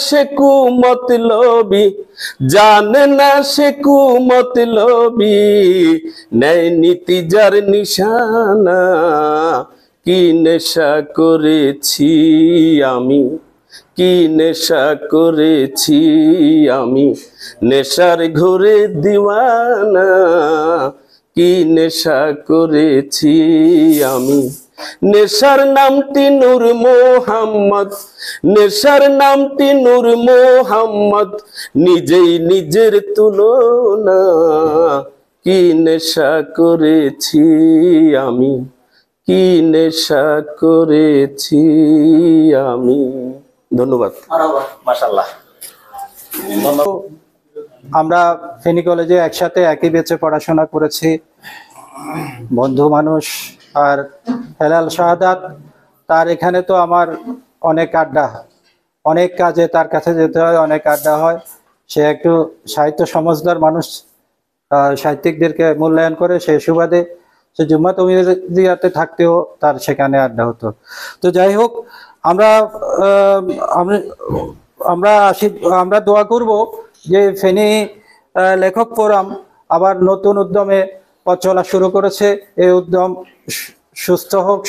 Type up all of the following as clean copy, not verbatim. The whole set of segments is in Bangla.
সে কুমতলবী, জানে না সে কুমতলবী, ন্যায় নীতি যার নিশানা। কি নেশা করেছি আমি, কি নেশা করেছি আমি, নেশার ঘোরে দিওয়ানা। কি নেশা করেছি আমি। নেশার নামটি নূর মোহাম্মদ, নেশার নামটি নূর মোহাম্মদ, নিজেই নিজের তুলনা। কি নেশা করেছি আমি, কি নেশা করেছি আমি। ধন্যবাদ। মাশাআল্লাহ। আমরা ফেনী কলেজে একসাথে একই বেচে পড়াশোনা করেছি, বন্ধু মানুষ। আর হেলাল শাহাদাত, তার এখানে তো আমার অনেক আড্ডা, অনেক কাজে তার কাছে যেতে হয়, অনেক আড্ডা হয়। সে একটু সাহিত্য সমজদার মানুষ, সাহিত্যিকদেরকে মূল্যায়ন করে। সেই সুবাদে সে জুম্মাত উমিদিয়াতে থাকতেও তার সেখানে আড্ডা হতো। তো যাই হোক, আমরা আমরা দোয়া করব যে ফেনী লেখক ফোরাম আবার নতুন উদ্যমে পথ চলা শুরু করেছে। এই উদ্যম সুস্থ হোক,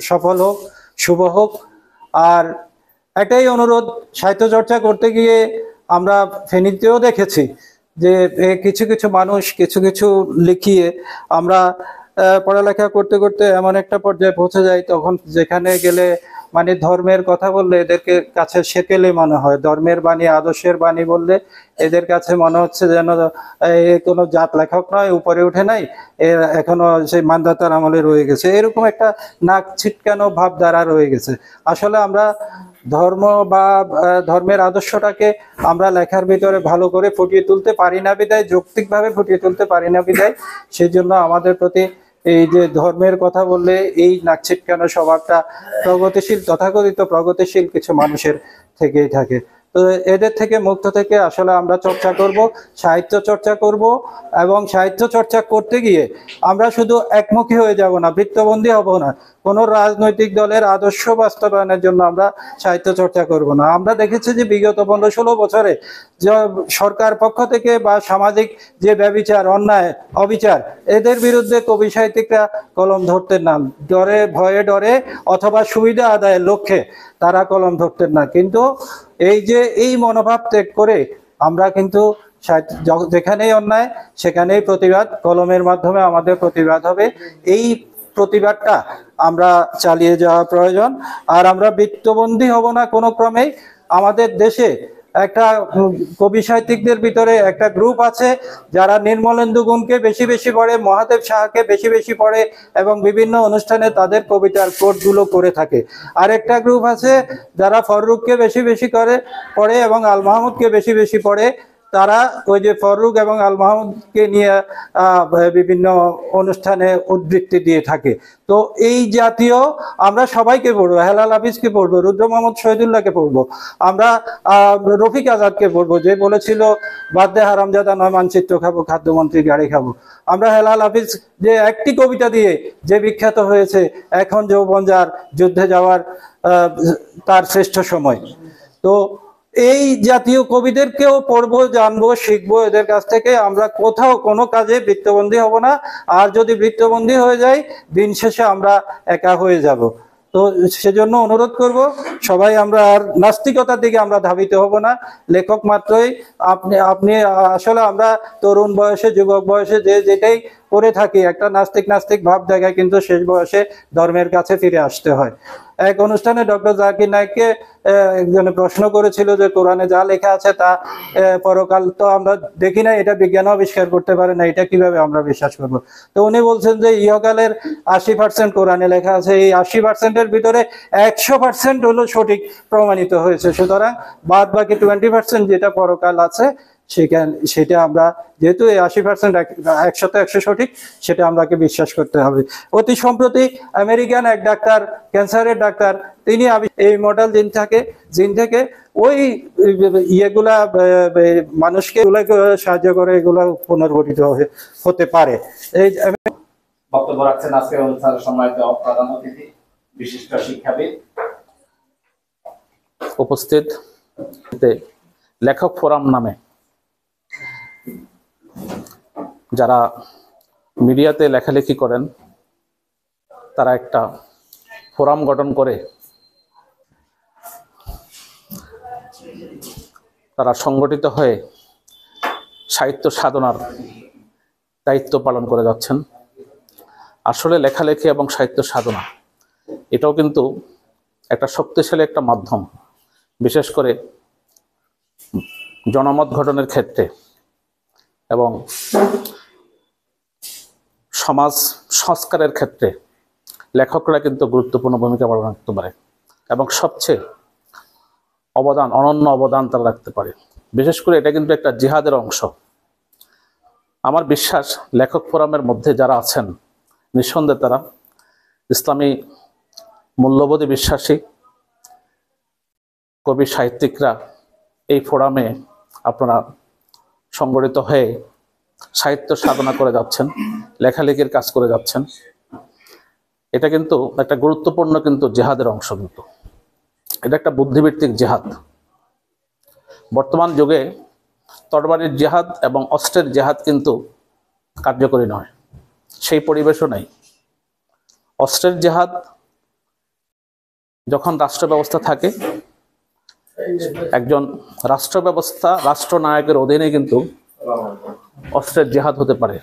সফল হোক, শুভ হোক। আর একটাই অনুরোধ, সাহিত্য চর্চা করতে গিয়ে আমরা ফেনীতেও দেখেছি যে কিছু কিছু মানুষ কিছু কিছু লিখিয়ে আমরা পড়ালেখা করতে করতে এমন একটা পর্যায়ে পৌঁছে যাই, তখন যেখানে গেলে মানে ধর্মের কথা বললে এদেরকে কাছে সেকেলে মনে হয়, ধর্মের বাণী আদর্শের বাণী বললে এদের কাছে মনে হচ্ছে যেন কোনো জাত লেখক নয়, উপরে উঠে নাই, এখনো সেই মান্ধাতার আমলে রয়ে গেছে, এরকম একটা নাক ছিটকানো ভাবধারা রয়ে গেছে। আসলে আমরা ধর্ম বা ধর্মের আদর্শটাকে আমরা লেখার ভিতরে ভালো করে ফুটিয়ে তুলতে পারি না বিদায়, যৌক্তিকভাবে ফুটিয়ে তুলতে পারি না বিদায়, সেই জন্য আমাদের প্রতি এই যে ধর্মের কথা বললে এই নাক ছিটকানো স্বভাবটা প্রগতিশীল, তথাকথিত প্রগতিশীল কিছু মানুষের থেকেই থাকে। তো এদের থেকে মুক্ত থেকে আসলে আমরা চর্চা করব, সাহিত্য চর্চা করব। এবং সাহিত্য চর্চা করতে গিয়ে আমরা শুধু একমুখী হয়ে যাব না, বৃত্তবন্দী হব না, কোনো রাজনৈতিক দলের আদর্শ বাস্তবায়নের জন্য আমরা সাহিত্য চর্চা করব না। আমরা দেখেছি যে বিগত 15-16 বছরে যে সরকার পক্ষ থেকে বা সামাজিক যে ব্যভিচার, অন্যায়, অবিচার, এদের বিরুদ্ধে কবি সাহিত্যিকরা কলম ধরতেন না, ডরে, ভয়ে ডরে অথবা সুবিধা আদায়ের লক্ষ্যে তারা কলম ধরতেন না। কিন্তু এই যে এই মনোভাব ত্যাগ করে আমরা কিন্তু যেখানেই অন্যায় সেখানেই প্রতিবাদ, কলমের মাধ্যমে আমাদের প্রতিবাদ হবে। এই প্রতিবাদটা আমরা চালিয়ে যাওয়া প্রয়োজন। আর আমরা বৃত্তবন্দী হব না কোনো ক্রমেই। আমাদের দেশে একটা কবি সাহিত্যিকদের ভিতরে একটা গ্রুপ আছে যারা নির্মলেন্দু গুণকে বেশি বেশি পড়ে, মহাদেব সাহাকে বেশি বেশি পড়ে এবং বিভিন্ন অনুষ্ঠানে তাদের কবিতার কোটগুলো করে থাকে। আর একটা গ্রুপ আছে যারা ফররুখকে বেশি বেশি পড়ে এবং আল মাহমুদকে বেশি বেশি পড়ে। তারা ওই যে ফররুখ এবং আল মাহমুদকে নিয়ে বিভিন্ন অনুষ্ঠানে উদ্ধৃতি দিয়ে থাকে। তো এই জাতীয় আমরা সবাইকে পড়বো, হেলাল হাফিজকে পড়বো, রুদ্র মোহাম্মদ শহীদুল্লাহকে পড়বো, আমরা রফিক আজাদকে পড়বো যে বলেছিল বাদ্যে হারামজাদা নয় মানচিত্র খাবো, খাদ্যমন্ত্রী গাড়ি খাবো। আমরা হেলাল হাফিজ যে একটি কবিতা দিয়ে যে বিখ্যাত হয়েছে, এখন যৌবন যার যুদ্ধে যাওয়ার তার শ্রেষ্ঠ সময়। তো এই জাতীয় কবিদেরকেও পড়বো, জানবো, শিখবো এদের কাছ থেকে। আমরা কোথাও কোনো কাজে বৃত্তবন্দী হব না। আর যদি বৃত্তবন্দী হয়ে যাই, দিন শেষে আমরা একা হয়ে যাব। তো সেজন্য অনুরোধ করব সবাই আমরা আর নাস্তিকতার দিকে আমরা ধাবিত হব না। লেখক মাত্রই আপনি আসলে আমরা তরুণ বয়সে, যুবক বয়সে যে যেটাই করে থাকি, একটা নাস্তিক নাস্তিক ভাব দেখায়, কিন্তু শেষ বয়সে ধর্মের কাছে ফিরে আসতে হয়। এক অনুষ্ঠানে ডক্টর জাকির নায়েককে একজনে প্রশ্ন করেছিল যে কোরআনে যা লেখা আছে তা পরকাল তো আমরা দেখি না, এটা বিজ্ঞান আবিষ্কার করতে পারে না, এটা কিভাবে আমরা বিশ্বাস করব? তো উনি বলছেন যে ইহকালের 80% কোরআনে লেখা আছে, এই 80%-এর ভিতরে 100% হলো সঠিক প্রমাণিত হয়েছে। সুতরাং বাদ বাকি 20% যেটা পরকাল আছে সেটা আমরা, যেহেতু এই 80% 100-100 সঠিক, সেটা আমাকে বিশ্বাস করতে হবে। অতি সম্প্রতি আমেরিকান এক ডাক্তার, ক্যান্সারের ডাক্তার, তিনি এই মডেল জিন থেকে ওই ইয়েগুলা মানুষকে সাহায্য করে এগুলো পুনর্গঠিত হতে পারে। এই বক্তব্য রাখছেন আজকের অনুষ্ঠানের সম্মানিত প্রধান অতিথি, বিশিষ্ট শিক্ষাবিদ। উপস্থিত লেখক ফোরাম নামে যারা মিডিয়াতে লেখালেখি করেন তারা একটা ফোরাম গঠন করে তারা সংগঠিত হয়ে সাহিত্য সাধনার দায়িত্ব পালন করে যাচ্ছেন। আসলে লেখালেখি এবং সাহিত্য সাধনা এটাও কিন্তু একটা শক্তিশালী একটা মাধ্যম, বিশেষ করে জনমত গঠনের ক্ষেত্রে এবং সমাজ সংস্কারের ক্ষেত্রে লেখকরা কিন্তু গুরুত্বপূর্ণ ভূমিকা পালন করতে পারে এবং সবচেয়ে অনন্য অবদান তারা রাখতে পারে। বিশেষ করে এটা কিন্তু একটা জিহাদের অংশ। আমার বিশ্বাস লেখক ফোরামের মধ্যে যারা আছেন নিঃসন্দেহে তারা ইসলামী মূল্যবোধে বিশ্বাসী কবি সাহিত্যিকরা এই ফোরামে আপনারা সংগঠিত হয়ে সাহিত্য সাধনা করে যাচ্ছেন, লেখালেখির কাজ করে যাচ্ছেন। এটা কিন্তু একটা গুরুত্বপূর্ণ কিন্তু জিহাদের অংশ, কিন্তু এটা একটা বুদ্ধিভিত্তিক জিহাদ। বর্তমান যুগে তরবারির জিহাদ এবং অস্ত্রের জিহাদ কিন্তু কার্যকরী নয়, সেই পরিবেশও নেই। অস্ত্রের জিহাদ যখন রাষ্ট্র ব্যবস্থা থাকে, একজন রাষ্ট্রনায়কের অধীনে কিন্তু অস্ত্রের জিহাদ হতে পারে।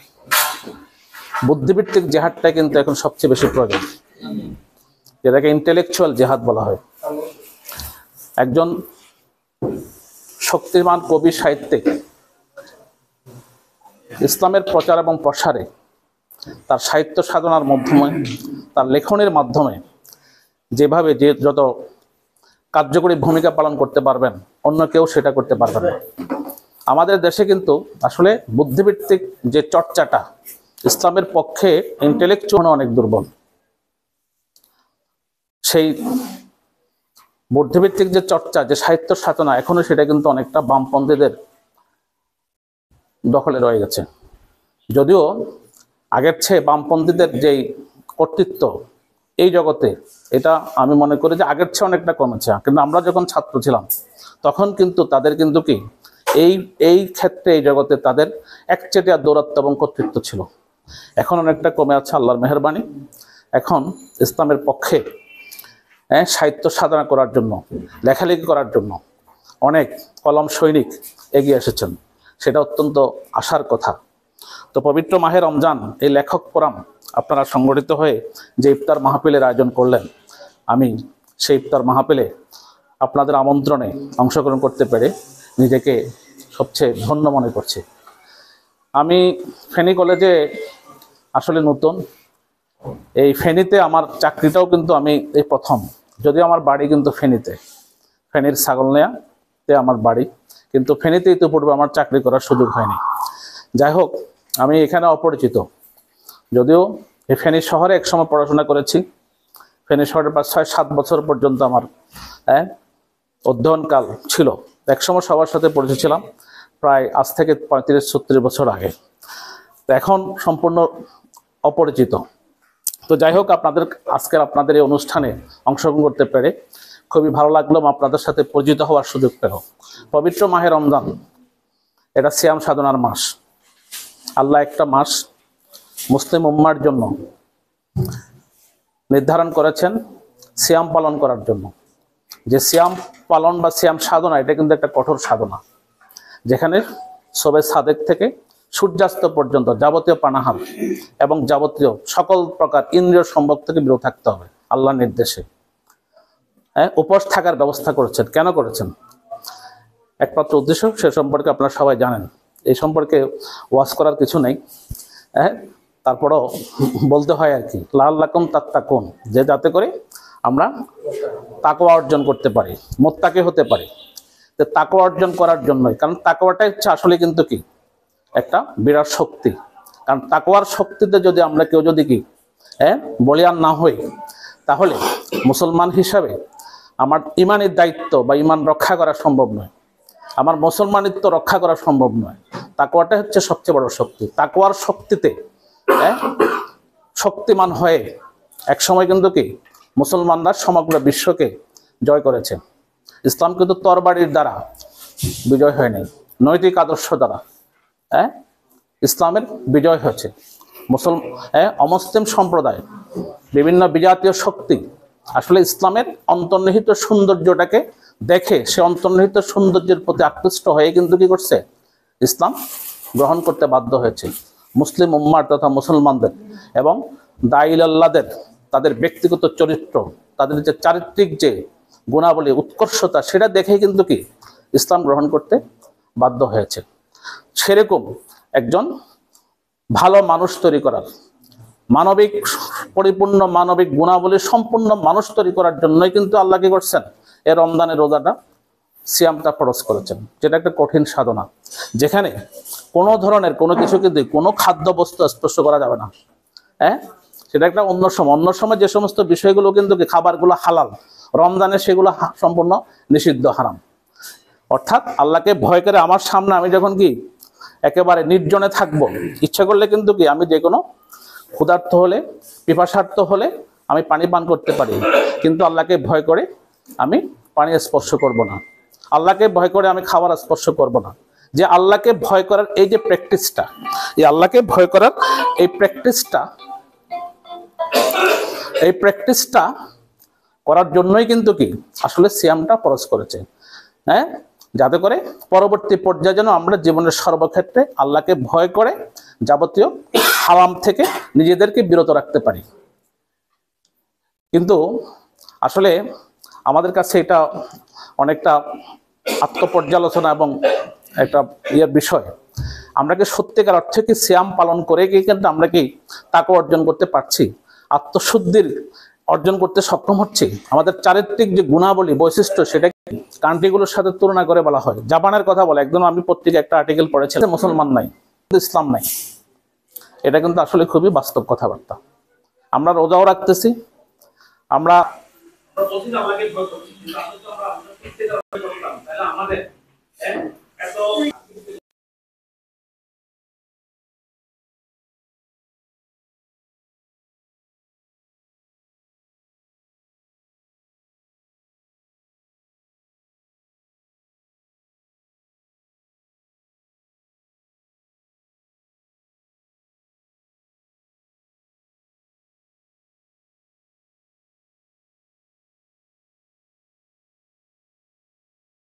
বুদ্ধিভিত্তিক জিহাদটা কিন্তু এখন সবচেয়ে বেশি প্রয়োজন, যেটাকে ইন্টেলেকচুয়াল জিহাদ বলা হয়। একজন শক্তিমান কবি সাহিত্যিক ইসলামের প্রচার এবং প্রসারে তার সাহিত্য সাধনার মাধ্যমে, তার লেখনের মাধ্যমে যেভাবে যত কার্যকরী ভূমিকা পালন করতে পারবেন, অন্য কেউ সেটা করতে পারবেন না। আমাদের দেশে কিন্তু আসলে বুদ্ধিভিত্তিক যে চর্চাটা ইসলামের পক্ষে ইন্টেলেকচুয়াল অনেক দুর্বল। সেই বুদ্ধিভিত্তিক যে চর্চা, যে সাহিত্য সাধনা, এখনো সেটা কিন্তু অনেকটা বামপন্থীদের দখলে রয়ে গেছে। যদিও আগের চেয়ে বামপন্থীদের যেই কর্তৃত্ব এই জগতে, এটা আমি মনে করি যে আগের চেয়ে অনেকটা কমেছে। কিন্তু আমরা যখন ছাত্র ছিলাম তখন কিন্তু তাদের কিন্তু কি এই ক্ষেত্রে এই জগতে তাদের একচেটিয়া দৌরাত্ম্য এবং কর্তৃত্ব ছিল। এখন অনেকটা কমে আছে আল্লাহর মেহেরবানি। এখন ইসলামের পক্ষে সাহিত্য সাধনা করার জন্য, লেখালেখি করার জন্য অনেক কলম সৈনিক এগিয়ে এসেছেন, সেটা অত্যন্ত আশার কথা। তো পবিত্র মাহে রমজান এই লেখক ফোরাম আপনারা সংগঠিত হয়ে যে ইফতার মাহফিলের আয়োজন করলেন, আমি সেই ইফতার মাহফিলে আপনাদের আমন্ত্রণে অংশগ্রহণ করতে পেরে নিজেকে সবচেয়ে ধন্য মনে করছি। আমি ফেনী কলেজে আসলে নতুন, এই ফেনীতে আমার চাকরিটাও কিন্তু আমি এই প্রথম, যদিও আমার বাড়ি কিন্তু ফেনীতে, ফেনীর ছাগলনাইয়াতে আমার বাড়ি, কিন্তু ফেনীতে ইতিপূর্বে আমার চাকরি করার সুযোগ হয়নি। যাই হোক, আমি এখানে অপরিচিত, যদিও এই ফেনী শহরে একসময় পড়াশোনা করেছি। ফেনী শহরের 6-7 বছর পর্যন্ত আমার অধ্যয়নকাল ছিল। একসময় সবার সাথে পরিচিত ছিলাম, প্রায় আজ থেকে 35-36 বছর আগে। তো এখন সম্পূর্ণ অপরিচিত। তো যাই হোক, আপনাদের এই অনুষ্ঠানে অংশগ্রহণ করতে পেরে খুবই ভালো লাগলো, আপনাদের সাথে পরিচিত হওয়ার সুযোগ পেল। পবিত্র মাহে রমজান এটা সিয়াম সাধনার মাস। আল্লাহ একটা মাস মুসলিম উম্মার জন্য নির্ধারণ করেছেন সিয়াম পালন করার জন্য। যে সিয়াম পালন বা সিয়াম সাধনা, এটা কিন্তু একটা কঠোর সাধনা, যেখানে সবে সাদেক থেকে সূর্যাস্ত পর্যন্ত যাবতীয় পানাহার এবং যাবতীয় সকল প্রকার ইন্দ্রিয় সম্ভোগ থেকে বিরত থাকতে হবে আল্লাহর নির্দেশে। উপোস থাকার ব্যবস্থা করেছেন। কেন করেছেন? একমাত্র উদ্দেশ্য, সে সম্পর্কে আপনারা সবাই জানেন। এই সম্পর্কে ওয়াজ করার কিছু নেই, তারপরও বলতে হয় আর কি, লাআল্লাকুম তাত্তাকুন, যে যাতে করে আমরা তাকওয়া অর্জন করতে পারি, মুত্তাকি হতে পারি। তো তাকওয়া অর্জন করার জন্যই, কারণ তাকওয়াটাই হচ্ছে আসলে কিন্তু কি একটা বিরাট শক্তি। কারণ তাকওয়ার শক্তিতে যদি আমরা কেউ যদি কি বলিয়ান না হই, তাহলে মুসলমান হিসাবে আমার ইমানের দায়িত্ব বা ইমান রক্ষা করা সম্ভব নয়, আমার মুসলমানিত্ব রক্ষা করা সম্ভব নয়। তাকওয়াটা হচ্ছে সবচেয়ে বড় শক্তি। তাকওয়ার শক্তিতে শক্তিমান হয়ে একসময় কিন্তু কি মুসলমানরা সমগ্র বিশ্বকে জয় করেছে। ইসলাম কিন্তু তরবারির দ্বারা বিজয় হয় নাই, নৈতিক আদর্শ দ্বারা ইসলামের বিজয় হয়েছে। অমুসলিম সম্প্রদায়, বিভিন্ন বিজাতীয় শক্তি আসলে ইসলামের অন্তর্নিহিত সৌন্দর্যটাকে দেখে সে অন্তর্নিহিত সৌন্দর্যের প্রতি আকৃষ্ট হয়ে কিন্তু কি করছে, ইসলাম গ্রহণ করতে বাধ্য হয়েছে। মুসলিম উম্মার তথা মুসলমানদের এবং দাঈলাল্লাহদের তাদের ব্যক্তিগত চরিত্র, তাদের যে চারিত্রিক যে গুণাবলী, উৎকর্ষতা, সেটা দেখেই কিন্তু কি ইসলাম গ্রহণ করতে বাধ্য হয়েছে। সেরকম একজন ভালো মানুষ তৈরি করার, মানবিক পরিপূর্ণ মানবিক গুণাবলী সম্পূর্ণ মানুষ তৈরি করার জন্যই কিন্তু আল্লাহ কি করছেন, এই রমজানের রোজাটা, সিয়ামটা ফরজ করেছেন, যেটা একটা কঠিন সাধনা, যেখানে কোনো ধরনের কোনো কিছু কিন্তু কোনো খাদ্য বস্তু স্পর্শ করা যাবে না। সেটা একটা অন্য সময় যে সমস্ত বিষয়গুলো কিন্তু কি খাবারগুলো হালাল, রমজানে সেগুলো সম্পূর্ণ নিষিদ্ধ, হারাম। অর্থাৎ আল্লাহকে ভয় করে আমার সামনে আমি যখন কি একেবারে নির্জনে থাকবো, ইচ্ছা করলে কিন্তু কি আমি যে কোনো ক্ষুধার্ত হলে, পিপাসার্ত হলে আমি পানি পান করতে পারি, কিন্তু আল্লাহকে ভয় করে আমি পানি স্পর্শ করব না, আল্লাহকে ভয় করে আমি খাবার স্পর্শ করব না। যে আল্লাহকে ভয় করার এই যে প্র্যাকটিসটা, এই আল্লাহকে ভয় করার এই প্র্যাকটিসটা করার জন্যই কিন্তু কি আসলে সিয়ামটা ফরজ করেছে, যাতে করে পরবর্তী পর্যায়ে যেন আমরা জীবনের সর্বক্ষেত্রে আল্লাহকে ভয় করে যাবতীয় হারাম থেকে নিজেদেরকে বিরত রাখতে পারি। কিন্তু আসলে আমাদের কাছে এটা অনেকটা আত্মপর্যালোচনা এবং একটা বিষয়। আমরা কি সত্যিকার অর্থে কি সিয়াম পালন করে কি কিন্তু আমরা কি তাকে অর্জন করতে পারছি, আত্মশুদ্ধির অর্জন করতে সক্ষম হচ্ছি? আমাদের চারিত্রিক যে গুণাবলী, বৈশিষ্ট্য, সেটা কান্ট্রিগুলোর সাথে তুলনা করে বলা হয়। জাপানের কথা বলে, একদম আমি পত্রিকায় একটা আর্টিকেল পড়েছি, মুসলমান নাই, ইসলাম নাই। এটা কিন্তু আসলে খুবই বাস্তব কথাবার্তা। আমরা রোজাও রাখতেছি, আমরা